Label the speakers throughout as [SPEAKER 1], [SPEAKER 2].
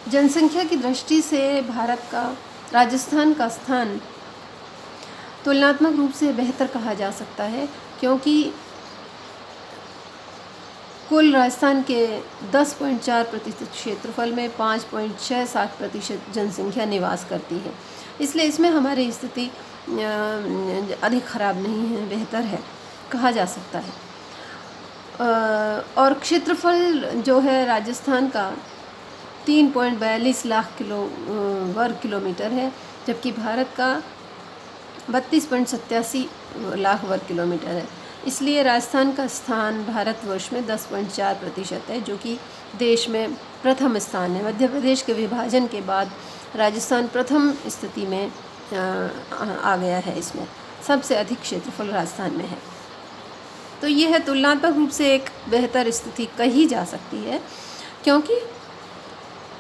[SPEAKER 1] जनसंख्या की दृष्टि से भारत का राजस्थान का स्थान तुलनात्मक रूप से बेहतर कहा जा सकता है, क्योंकि कुल राजस्थान के 10.4% क्षेत्रफल में 5.67% जनसंख्या निवास करती है। इसलिए इसमें हमारी स्थिति अधिक ख़राब नहीं है, बेहतर है कहा जा सकता है। और क्षेत्रफल जो है राजस्थान का 3.42 लाख वर्ग किलोमीटर है, जबकि भारत का 32.87 लाख वर्ग किलोमीटर है। इसलिए राजस्थान का स्थान भारतवर्ष में 10.4% है, जो कि देश में प्रथम स्थान है। मध्य प्रदेश के विभाजन के बाद राजस्थान प्रथम स्थिति में आ गया है। इसमें सबसे अधिक क्षेत्रफल राजस्थान में है। तो ये है तुलनात्मक रूप से एक बेहतर स्थिति कही जा सकती है, क्योंकि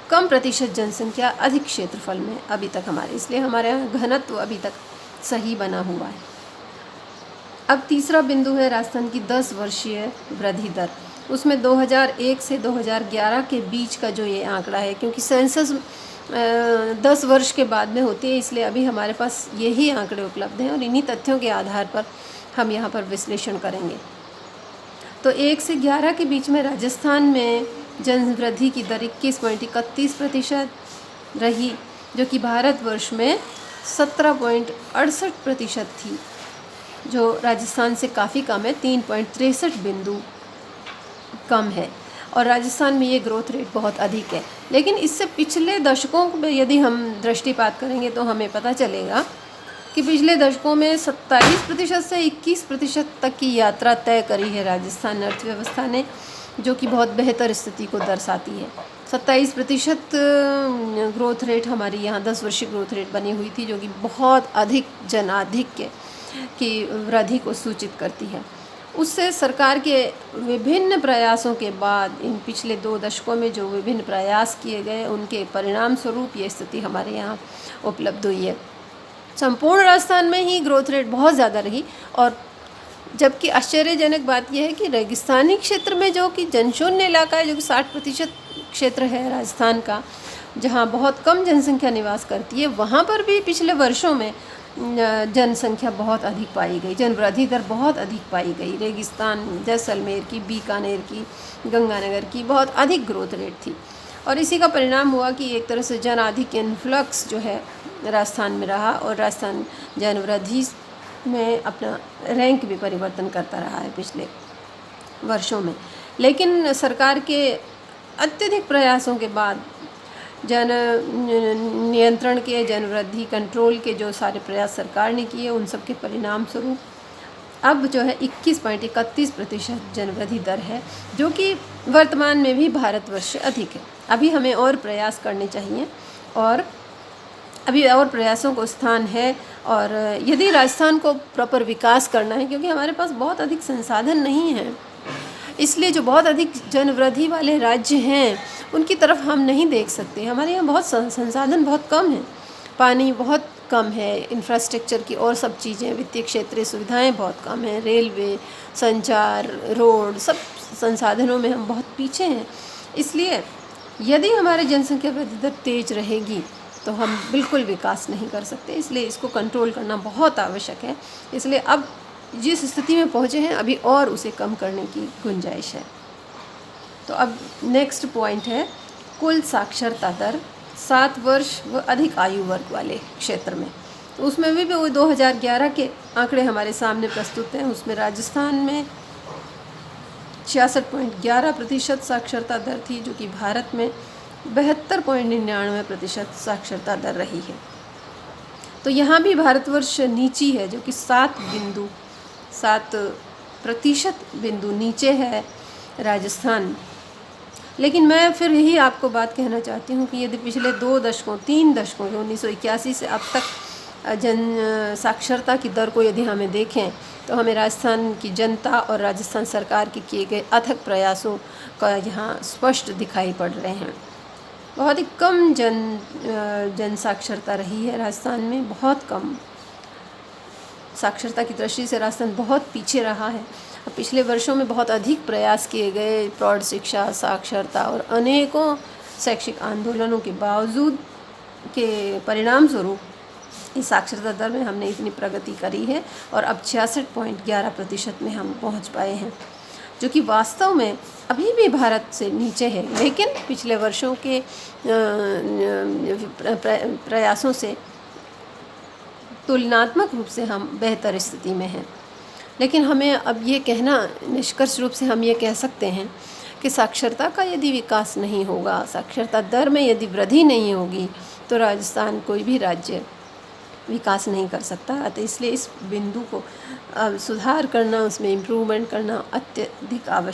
[SPEAKER 1] कम प्रतिशत जनसंख्या अधिक क्षेत्रफल में अभी तक हमारे, इसलिए हमारे यहाँ घनत्व अभी तक सही बना हुआ है। अब तीसरा बिंदु है राजस्थान की 10 वर्षीय वृद्धि दर। उसमें 2001 से 2011 के बीच का जो ये आंकड़ा है, क्योंकि सेंसस 10 वर्ष के बाद में होती है, इसलिए अभी हमारे पास यही आंकड़े उपलब्ध हैं और इन्हीं तथ्यों के आधार पर हम यहाँ पर विश्लेषण करेंगे। तो 1 से 11 के बीच में राजस्थान में जन वृद्धि की दर 21.31% रही, जो कि भारतवर्ष में 17.68% थी, जो राजस्थान से काफ़ी कम है, 3.63 बिंदु कम है। और राजस्थान में ये ग्रोथ रेट बहुत अधिक है। लेकिन इससे पिछले दशकों में यदि हम दृष्टिपात करेंगे तो हमें पता चलेगा कि पिछले दशकों में 27% से 21% तक की यात्रा तय करी है राजस्थान अर्थव्यवस्था ने, जो कि बहुत बेहतर स्थिति को दर्शाती है। 27% ग्रोथ रेट हमारी यहाँ 10 वर्षीय ग्रोथ रेट बनी हुई थी, जो कि बहुत अधिक जनाधिक्य की वृद्धि को सूचित करती है। उससे सरकार के विभिन्न प्रयासों के बाद इन पिछले 2 दशकों में जो विभिन्न प्रयास किए गए, उनके परिणाम स्वरूप ये स्थिति हमारे यहाँ उपलब्ध हुई है। संपूर्ण राजस्थान में ही ग्रोथ रेट बहुत ज़्यादा रही, और जबकि आश्चर्यजनक बात यह है कि रेगिस्तानी क्षेत्र में, जो कि जनशून्य इलाका है, जो कि 60% क्षेत्र है राजस्थान का, जहाँ बहुत कम जनसंख्या निवास करती है, वहाँ पर भी पिछले वर्षों में जनसंख्या बहुत अधिक पाई गई, जनवृद्धि दर बहुत अधिक पाई गई। रेगिस्तान जैसलमेर की, बीकानेर की, गंगानगर की बहुत अधिक ग्रोथ रेट थी। और इसी का परिणाम हुआ कि एक तरह से जनाधिक इन्फ्लक्स जो है राजस्थान में रहा, और राजस्थान जनवृद्धि में अपना रैंक भी परिवर्तन करता रहा है पिछले वर्षों में। लेकिन सरकार के अत्यधिक प्रयासों के बाद, जन नियंत्रण के, जनवृद्धि कंट्रोल के जो सारे प्रयास सरकार ने किए, उन सब के परिणाम स्वरूप अब जो है 21.31% जनवृद्धि दर है, जो कि वर्तमान में भी भारतवर्ष से अधिक है। अभी हमें और प्रयास करने चाहिए, और अभी और प्रयासों को स्थान है। और यदि राजस्थान को प्रॉपर विकास करना है, क्योंकि हमारे पास बहुत अधिक संसाधन नहीं हैं, इसलिए जो बहुत अधिक जनवृद्धि वाले राज्य हैं उनकी तरफ हम नहीं देख सकते। हमारे यहाँ बहुत संसाधन बहुत कम हैं, पानी बहुत कम है, इंफ्रास्ट्रक्चर की और सब चीज़ें, वित्तीय क्षेत्रीय सुविधाएं बहुत कम हैं, रेलवे, संचार, रोड, सब संसाधनों में हम बहुत पीछे हैं। इसलिए यदि हमारी जनसंख्या वृद्धि दर तेज रहेगी तो हम बिल्कुल विकास नहीं कर सकते। इसलिए इसको कंट्रोल करना बहुत आवश्यक है। इसलिए अब जिस स्थिति में पहुँचे हैं, अभी और उसे कम करने की गुंजाइश है। तो अब नेक्स्ट पॉइंट है कुल साक्षरता दर 7 वर्ष व अधिक आयु वर्ग वाले क्षेत्र में। तो उसमें भी वो 2011 के आंकड़े हमारे सामने प्रस्तुत हैं। उसमें राजस्थान में 66.11% साक्षरता दर थी, जो कि भारत में 72.99% साक्षरता दर रही है। तो यहाँ भी भारतवर्ष नीची है, जो कि 7% बिंदु नीचे है राजस्थान। लेकिन मैं फिर यही आपको बात कहना चाहती हूँ कि यदि पिछले 3 दशकों 1981 से अब तक जन साक्षरता की दर को यदि हमें देखें, तो हमें राजस्थान की जनता और राजस्थान सरकार के किए गए अथक प्रयासों का यहाँ स्पष्ट दिखाई पड़ रहे हैं। बहुत ही कम जन साक्षरता रही है राजस्थान में, बहुत कम साक्षरता की दृष्टि से राजस्थान बहुत पीछे रहा है। पिछले वर्षों में बहुत अधिक प्रयास किए गए, प्रौढ़ शिक्षा, साक्षरता और अनेकों शैक्षिक आंदोलनों के बावजूद के परिणाम स्वरूप इस साक्षरता दर में हमने इतनी प्रगति करी है और अब 66.11% में हम पहुंच पाए हैं, जो कि वास्तव में अभी भी भारत से नीचे है, लेकिन पिछले वर्षों के प्रयासों से तुलनात्मक रूप से हम बेहतर स्थिति में हैं। लेकिन हमें अब ये कहना, निष्कर्ष रूप से हम ये कह सकते हैं कि साक्षरता का यदि विकास नहीं होगा, साक्षरता दर में यदि वृद्धि नहीं होगी, तो राजस्थान कोई भी राज्य विकास नहीं कर सकता। तो इसलिए इस बिंदु को सुधार करना, उसमें इम्प्रूवमेंट करना अत्यधिक आवश्यक